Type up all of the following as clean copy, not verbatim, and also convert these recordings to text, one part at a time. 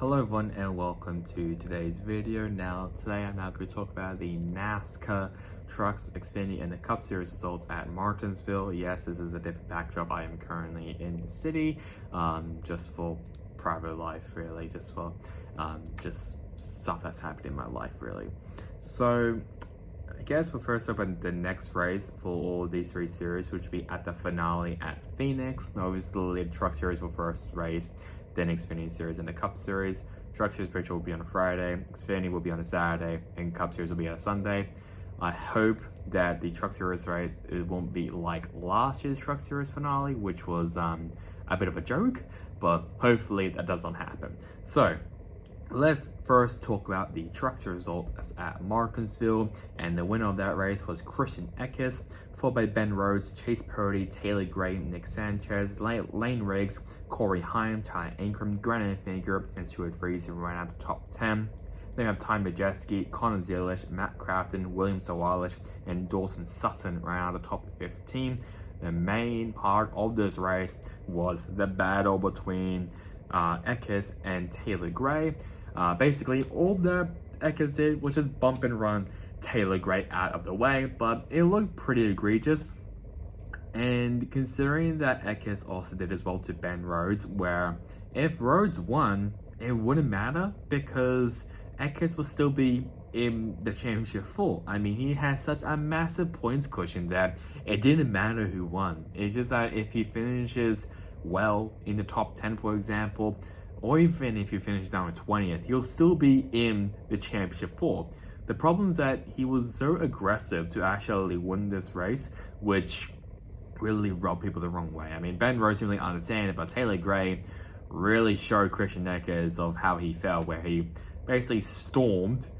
Hello everyone and welcome to today's video. Today I'm going to talk about the NASCAR Trucks, Xfinity and the Cup Series results at Martinsville. Yes, this is a different backdrop. I am currently in the city, just for private life really, just for just stuff that's happened in my life really. So I guess we'll first open the next race for all these three series, which will be at the finale at Phoenix. Obviously the Truck Series will first race, then Xfinity Series and the Cup Series. Truck Series picture will be on a Friday, Xfinity will be on a Saturday, and Cup Series will be on a Sunday. I hope that the Truck Series race, it won't be like last year's Truck Series finale, which was a bit of a joke, but hopefully that doesn't happen. So let's first talk about the Truck Series results at Martinsville, and the winner of that race was Christian Eckes, followed by Ben Rhodes, Chase Purdy, Taylor Gray, Nick Sanchez, Lane Riggs, Corey Heim, Ty Ankrum, Grant Finger, and Stuart Freeze, who ran out the top 10. Then we have Ty Majeski, Connor Zilish, Matt Crafton, William Sawalish, and Dawson Sutton ran out the top 15. The main part of this race was the battle between Eckes and Taylor Gray. Basically, all that Eckes did was just bump and run Taylor Gray out of the way, but it looked pretty egregious. And considering that Eckes also did as well to Ben Rhodes, where if Rhodes won, it wouldn't matter because Eckes would still be in the championship full. I mean, he had such a massive points cushion that it didn't matter who won. It's just that if he finishes well in the top 10, for example, or even if he finishes down at 20th, he'll still be in the championship full. The problem is that he was so aggressive to actually win this race, which really rubbed people the wrong way. I mean, Ben Rhodes really understand it, but Taylor Gray really showed Christian Eckes of how he felt, where he basically stormed,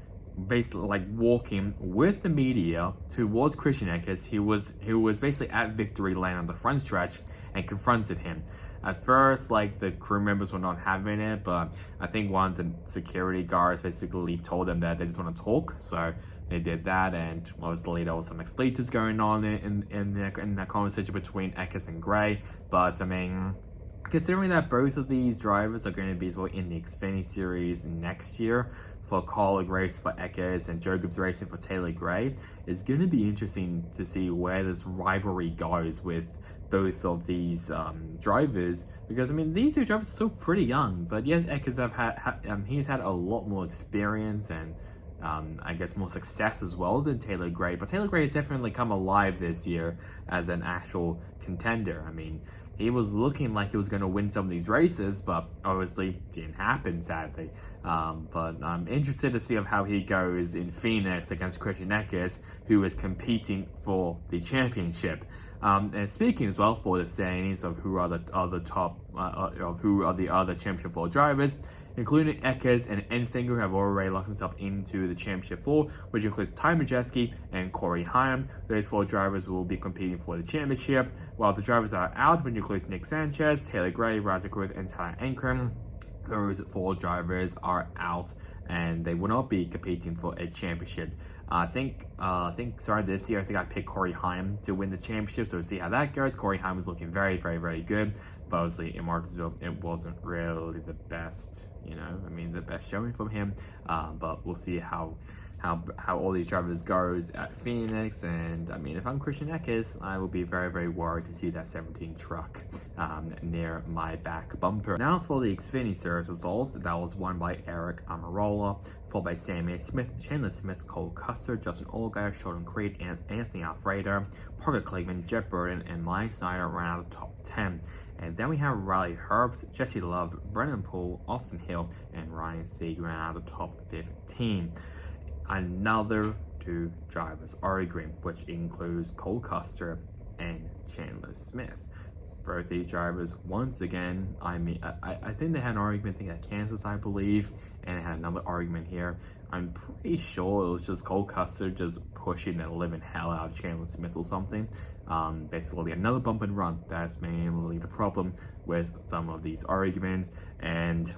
basically like walking with the media towards Christian Eckes, who was basically at victory lane on the front stretch, and confronted him. At first, like, the crew members were not having it, but I think one of the security guards basically told them that they just want to talk, so they did that. And obviously there was some expletives going on in that conversation between Eckes and Gray. But I mean, considering that both of these drivers are going to be as well in the Xfinity Series next year, for Colleague racing for Eckes and Joe Gibbs racing for Taylor Gray, it's going to be interesting to see where this rivalry goes with both of these drivers, because I mean, these two drivers are still pretty young, but yes, Eckes he's had a lot more experience and I guess more success as well than Taylor Gray, but Taylor Gray has definitely come alive this year as an actual contender. I mean, he was looking like he was going to win some of these races, but obviously didn't happen, sadly. But I'm interested to see of how he goes in Phoenix against Christian Eckes, who is competing for the championship. And speaking as well for the standings of who are the other championship 4 drivers, including Eckes and Enfinger, who have already locked themselves into the championship 4, which includes Ty Majeski and Corey Heim. Those 4 drivers will be competing for the championship, while the drivers that are out, which includes Nick Sanchez, Taylor Gray, Roger Cruz, and Ty Ankrum. Those 4 drivers are out and they will not be competing for a championship. I think sorry, this year I think I picked Corey Heim to win the championship, so we'll see how that goes. Corey Heim was looking very, very, very good, but obviously in Martinsville it wasn't really the best, the best showing from him. But we'll see how all these drivers goes at Phoenix. And I mean, if I'm Christian Eckes, I will be very, very worried to see that 17 truck near my back bumper. Now for the Xfinity Series results, that was won by Eric Amarola, followed by Sammy Smith, Chandler Smith, Cole Custer, Justin Allgaier, Sheldon Creed, and Anthony Alfredo, Parker Clegman, Jeff Burton, and Mike Snyder ran out of the top 10. And then we have Riley Herbst, Jesse Love, Brennan Poole, Austin Hill, and Ryan Sieg ran out of the top 15. Another 2 drivers are agreeing, which includes Cole Custer and Chandler Smith. Both these drivers, once again, I mean, I think they had an argument at Kansas, I believe, and they had another argument here. I'm pretty sure it was just Cole Custer just pushing the living hell out of Chandler Smith or something. Basically another bump and run. That's mainly the problem with some of these arguments, and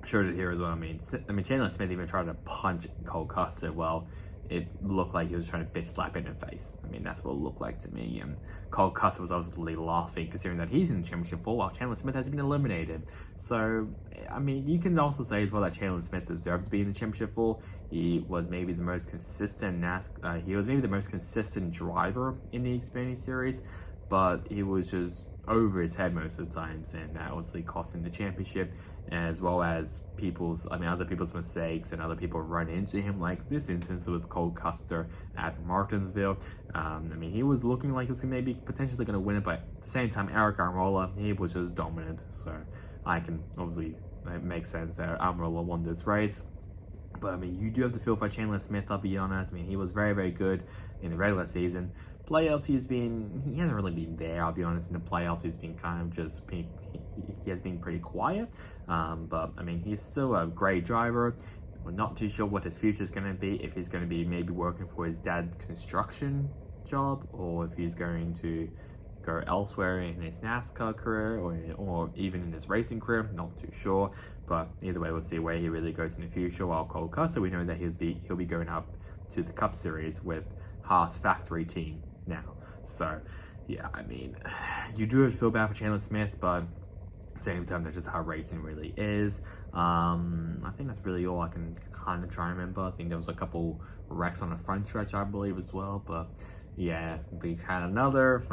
showed it here as well. I mean, Chandler Smith even tried to punch Cole Custer. Well, it looked like he was trying to bitch slap it in the face. I mean, that's what it looked like to me. And Cole Custer was obviously laughing, considering that he's in the championship for a while. Chandler Smith has been eliminated. So, I mean, you can also say as well that Chandler Smith deserves to be in the championship for. He was maybe the most consistent driver in the Xfinity series, but he was just over his head most of the times, and that obviously cost him the championship, as well as other people's mistakes, and other people run into him, like this instance with Cole Custer at Martinsville. I mean, he was looking like he was maybe potentially going to win it, but at the same time, Eric Almirola, he was just dominant. So I can obviously, it makes sense that Almirola won this race. But I mean, you do have to feel for Chandler Smith, I'll be honest. I mean, he was very, very good in the regular season. Playoffs, he hasn't really been there, I'll be honest. In the playoffs, he's been kind of just, he has been pretty quiet. But I mean, he's still a great driver. We're not too sure what his future is going to be, if he's going to be maybe working for his dad's construction job, or if he's going to go elsewhere in his NASCAR career, or even in his racing career. Not too sure, but either way, we'll see where he really goes in the future. While Cole Custer, we know that he'll be going up to the Cup Series with Haas factory team now. So yeah, I mean, you do have to feel bad for Chandler Smith, but at the same time, that's just how racing really is. I think that's really all I can kind of try and remember. I think there was a couple wrecks on the front stretch, I believe, as well, but yeah, we had another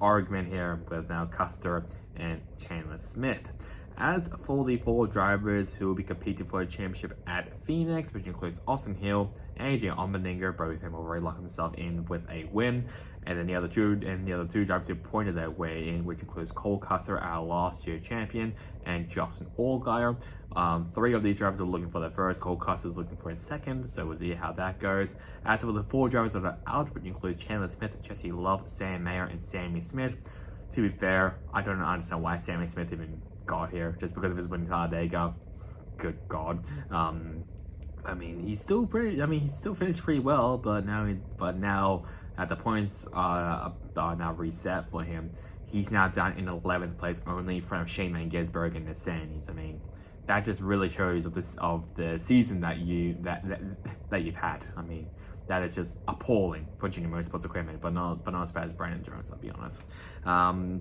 argument here with now Custer and Chandler Smith. As for the 4 drivers who will be competing for the championship at Phoenix, which includes Austin Hill and AJ Allmendinger, both of them already locked himself in with a win. And then the other two drivers who pointed that way in, which includes Cole Custer, our last year champion, and Justin Allgaier. 3 of these drivers are looking for their first. Cole Custer is looking for his second, so we'll see how that goes. As for the 4 drivers that are out, which includes Chandler Smith, Jesse Love, Sam Mayer, and Sammy Smith. To be fair, I don't understand why Sammy Smith even got here, just because of his win in Talladega. Good God. I mean, he still finished pretty well, but now at the points are now reset for him. He's now down in 11th place, only from Shane Van Gisbergen in the standings. I mean, that just really shows of the season that you've had. I mean, that is just appalling for junior motorsports equipment, but not as bad as Brandon Jones, I'll be honest.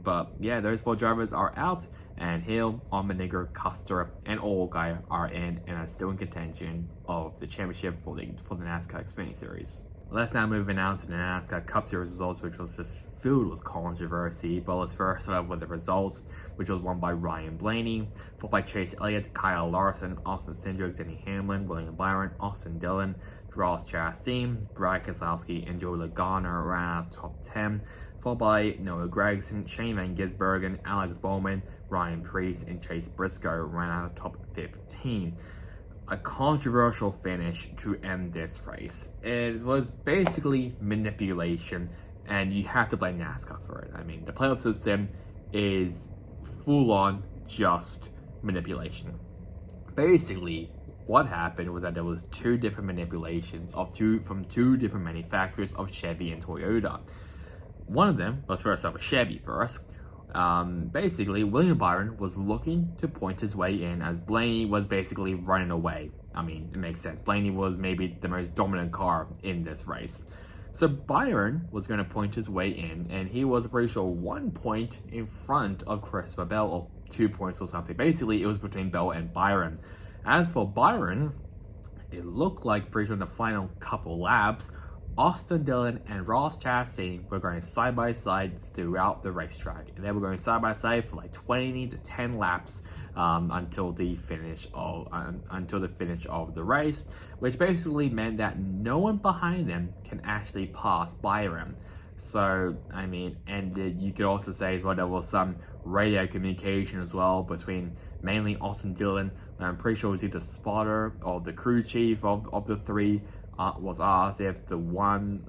But yeah, those 4 drivers are out, and Hill, Allmendinger, Custer, and Allgaier are in and are still in contention of the championship for the NASCAR Xfinity Series. Let's now move on to the NASCAR Cup Series results, which was just filled with controversy. But let's first start off with the results, which was won by Ryan Blaney, followed by Chase Elliott, Kyle Larson, Austin Cindric, Denny Hamlin, William Byron, Austin Dillon, Ross Chastain, Brad Keselowski, and Joey Logano ran out top 10, followed by Noah Gragson, Shane Van Gisbergen, Alex Bowman, Ryan Preece, and Chase Briscoe ran out top 15. A controversial finish to end this race. It was basically manipulation, and you have to blame NASCAR for it. I mean, the playoff system is full-on just manipulation. Basically, what happened was that there was 2 different manipulations from 2 different manufacturers of Chevy and Toyota. One of them, let's first start with Chevy first. Basically, William Byron was looking to point his way in as Blaney was basically running away. I mean, it makes sense. Blaney was maybe the most dominant car in this race. So Byron was going to point his way in, and he was pretty sure 1 point in front of Christopher Bell, or 2 points or something. Basically, it was between Bell and Byron. As for Byron, it looked like pretty sure in the final couple laps, Austin Dillon and Ross Chastain were going side by side throughout the racetrack, and they were going side by side for like 20 to 10 laps until the finish of the race, which basically meant that no one behind them can actually pass Byron. So I mean, and you could also say as well there was some radio communication as well between mainly Austin Dillon. I'm pretty sure it was either spotter or the crew chief of the 3. Was asked if the one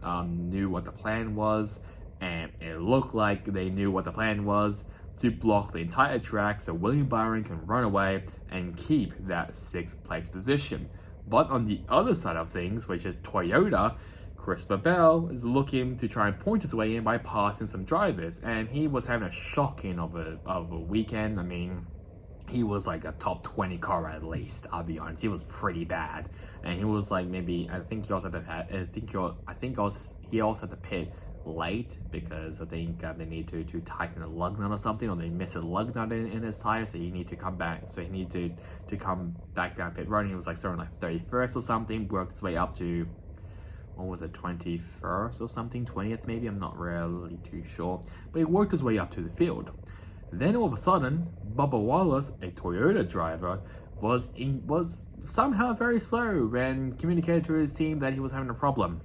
knew what the plan was, and it looked like they knew what the plan was, to block the entire track so William Byron can run away and keep that 6th place position. But on the other side of things, which is Toyota, Christopher Bell is looking to try and point his way in by passing some drivers, and he was having a shocking of a weekend. I mean, he was like a top 20 car at least. I'll be honest, he was pretty bad, and he was like maybe I think he also had to, he also had to pit late because I think they need to tighten a lug nut or something, or they missed a lug nut in his tire, so he need to come back. So he needs to come back down pit road. He was like starting like 31st or something, worked his way up to, what was it, 21st or something, 20th maybe, I'm not really too sure, but he worked his way up to the field. Then all of a sudden, Bubba Wallace, a Toyota driver, was somehow very slow and communicated to his team that he was having a problem.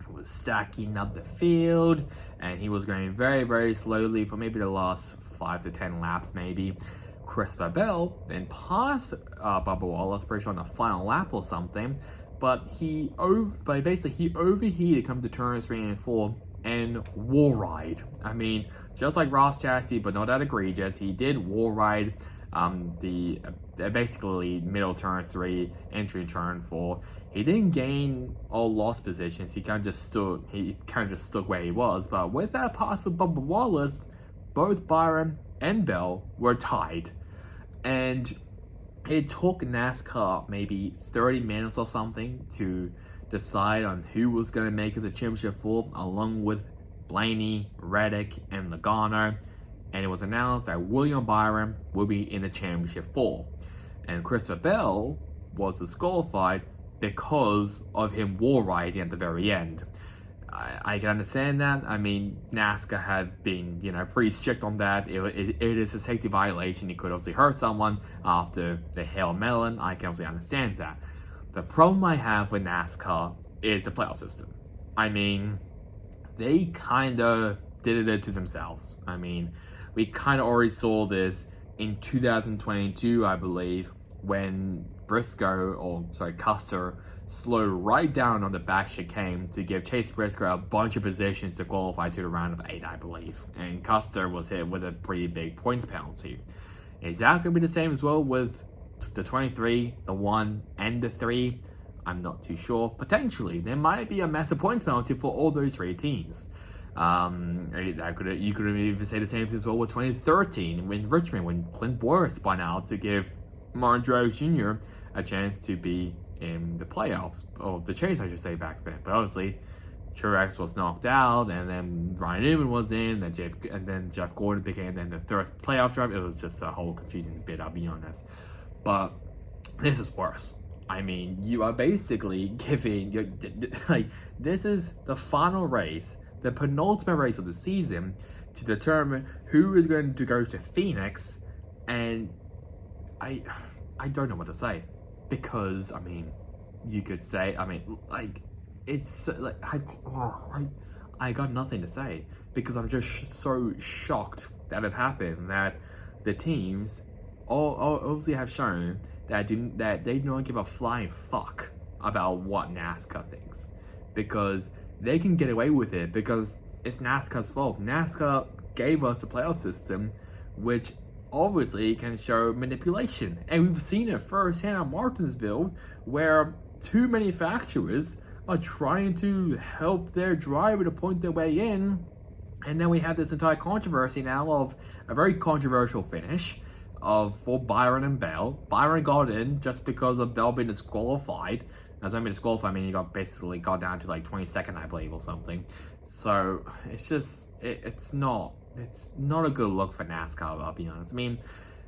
He was stacking up the field, and he was going very, very slowly for maybe the last 5 to 10 laps maybe. Christopher Bell then passed Bubba Wallace, pretty sure on the final lap or something, but he overheated come to turns 3 and 4 and wall ride. I mean, just like Ross Chassis, but not that egregious. He did wall ride the basically middle turn 3, entry turn 4. He didn't gain or lost positions. He kind of just stood. Where he was. But with that pass with Bubba Wallace, both Byron and Bell were tied, and it took NASCAR maybe 30 minutes or something to decide on who was going to make it to championship 4, along with Blaney, Reddick, and Logano, and it was announced that William Byron will be in the championship 4, and Christopher Bell was disqualified because of him wall riding at the very end. I can understand that. I mean, NASCAR had been, pretty strict on that. It is a safety violation. It could obviously hurt someone after the Hail Melon. I can obviously understand that. The problem I have with NASCAR is the playoff system. I mean, they kind of did it to themselves. I mean, we kind of already saw this in 2022, I believe, when Custer slowed right down on the back chicane to give Chase Briscoe a bunch of positions to qualify to the round of 8, I believe. And Custer was hit with a pretty big points penalty. Is that going to be the same as well with the 23, the 1, and the 3? I'm not too sure. Potentially, there might be a massive points penalty for all those 3 teams. You could even say the same thing as well with 2013 in Richmond, when Clint Boyer spun out to give Martin Truex Jr. a chance to be in the playoffs, or the chase, I should say, back then. But obviously, Truex was knocked out, and then Ryan Newman was in, and then Jeff Gordon became then the third playoff driver. It was just a whole confusing bit, I'll be honest. But this is worse. I mean, you are basically giving, this is the final race, the penultimate race of the season, to determine who is going to go to Phoenix, and I don't know what to say, because, I mean, you could say, I got nothing to say, because I'm just so shocked that it happened, that the teams all obviously have shown that they don't give a flying fuck about what NASCAR thinks, because they can get away with it because it's NASCAR's fault. NASCAR gave us a playoff system, which obviously can show manipulation, and we've seen it firsthand at Martinsville, where 2 manufacturers are trying to help their driver to point their way in, and then we have this entire controversy now of a very controversial finish for Byron and Bell. Byron got in just because of Bell being disqualified. As I mean disqualified, I mean he got down to like 22nd, I believe, or something. So it's just it's not a good look for NASCAR, I'll be honest. I mean,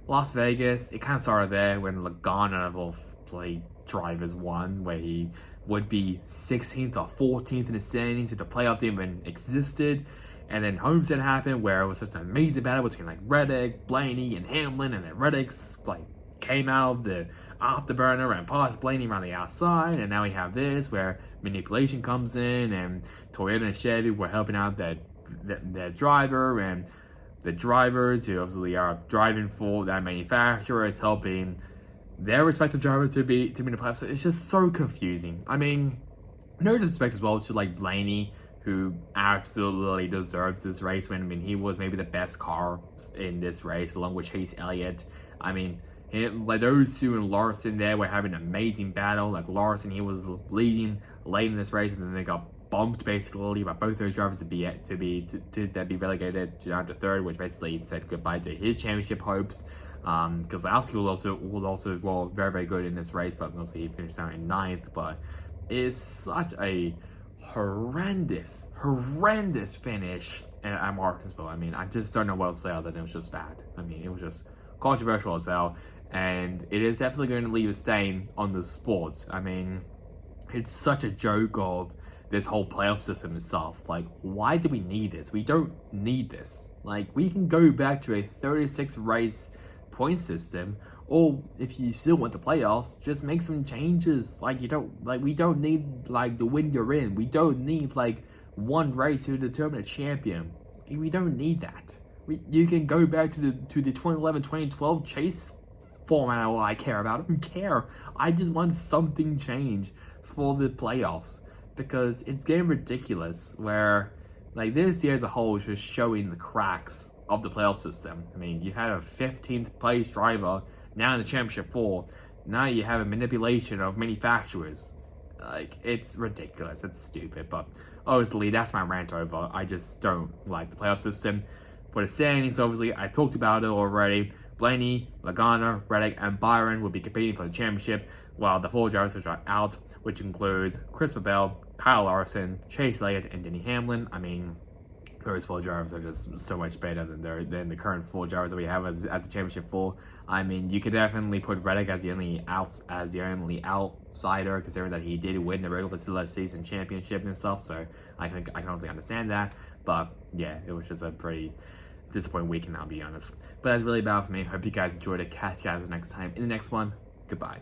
Las Vegas, it kind of started there when Logano of all drivers won, where he would be 16th or 14th in the standings if the playoffs didn't even existed. And then Homestead happened, where it was such an amazing battle between Reddick, Blaney, and Hamlin, and then Reddick's came out of the afterburner and passed Blaney around the outside, and now we have this where manipulation comes in, and Toyota and Chevy were helping out that driver, and the drivers who obviously are driving for that manufacturer is helping their respective drivers to be in the playoffs. It's just so confusing. I mean, no disrespect as well to Blaney, who absolutely deserves this race win. I mean, he was maybe the best car in this race, along with Chase Elliott. I mean, those two and Larson there were having an amazing battle. Larson, he was leading late in this race, and then they got bumped basically by both those drivers to be relegated down to third, which basically said goodbye to his championship hopes. Because Lasky was also well, very, very good in this race, but mostly he finished out in 9th. But it is such a horrendous finish at Martinsville. I mean, I just don't know what to say other than it was just bad. I mean, it was just controversial as hell, and it is definitely going to leave a stain on the sport. I mean, it's such a joke of this whole playoff system itself. Like, why do we need this? We don't need this. Like, we can go back to a 36 race point system, or if you still want the playoffs, just make some changes. Like, we don't need like the win you're in. We don't need like one race to determine a champion. We don't need that. You can go back to the 2011-2012 chase format. All I care about. I don't care. I just want something changed for the playoffs, because it's getting ridiculous where like this year as a whole is just showing the cracks of the playoff system. I mean, you had a 15th place driver now in the championship 4. Now you have a manipulation of manufacturers. Like, it's ridiculous. It's stupid. But obviously, that's my rant over. I just don't like the playoff system. For the standings, obviously, I talked about it already. Blaney, Lagana, Reddick, and Byron will be competing for the championship, while the 4 drivers are out, which includes Christopher Bell, Kyle Larson, Chase Elliott, and Denny Hamlin. I mean, those 4 drivers are just so much better than the current 4 drivers that we have as a championship 4. I mean, you could definitely put Reddick as the only outsider, considering that he did win the regular season championship and stuff. So I can honestly understand that. But yeah, it was just a pretty disappointing weekend, I'll be honest. But that's really about it for me. Hope you guys enjoyed it. Catch you guys next time in the next one. Goodbye.